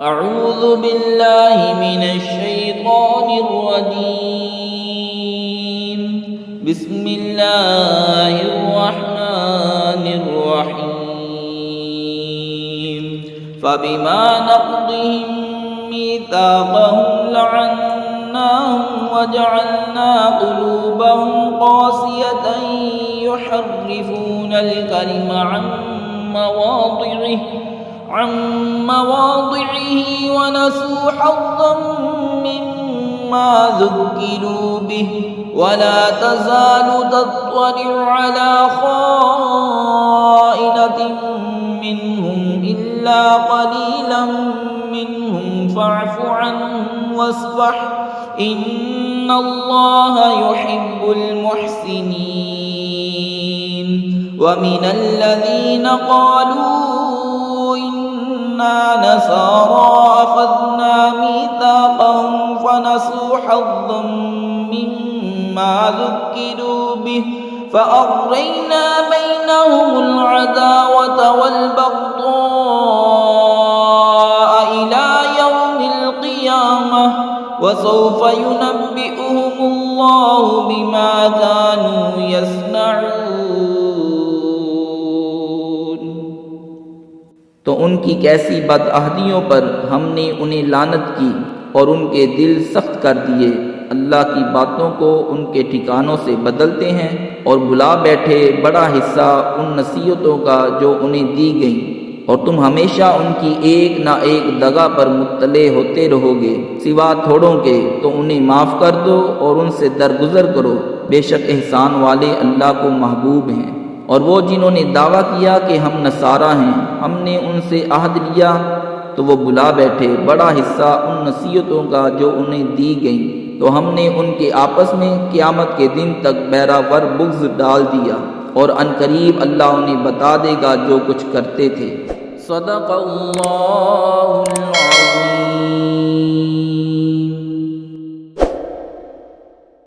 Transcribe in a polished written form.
أعوذ بالله من الشيطان الرجيم بسم الله الرحمن الرحيم فبما نقضهم ميثاقهم لعناهم وجعلنا قلوبهم قاسية يحرفون الكلم عن مواضعه ونسوا حظا مما ذكروا به ولا تزال تطلع على خائنة منهم إلا قليلا منهم فاعف عنهم واصفح إن الله يحب المحسنين ومن الذين قالوا إنا نصارى أخذنا ميثاقهم فنسوا حظا مما ذكروا به فأغرينا بينهم العداوة والبغضاء إلى يوم القيامة وسوف ينبئهم الله بما كانوا يصنعون। तो उनकी कैसी बदअहदियों पर हमने उन्हें लानत की और उनके दिल सख्त कर दिए। अल्लाह की बातों को उनके ठिकानों से बदलते हैं और बुला बैठे बड़ा हिस्सा उन नसीहतों का जो उन्हें दी गई, और तुम हमेशा उनकी एक ना एक दगा पर मुत्तले होते रहोगे सिवा थोड़ों के। तो उन्हें माफ़ कर दो और उनसे दरगुजर करो, बेशक एहसान वाले अल्लाह को महबूब हैं। और वो जिन्होंने दावा किया कि हम नसारा हैं, हमने उनसे आहद लिया, तो वो बुला बैठे बड़ा हिस्सा उन नसीहतों का जो उन्हें दी गई, तो हमने उनके आपस में क़यामत के दिन तक बैरावर बुग़्ज़ डाल दिया, और अनकरीब अल्लाह उन्हें बता देगा जो कुछ करते थे। सदक़ल्लाहुल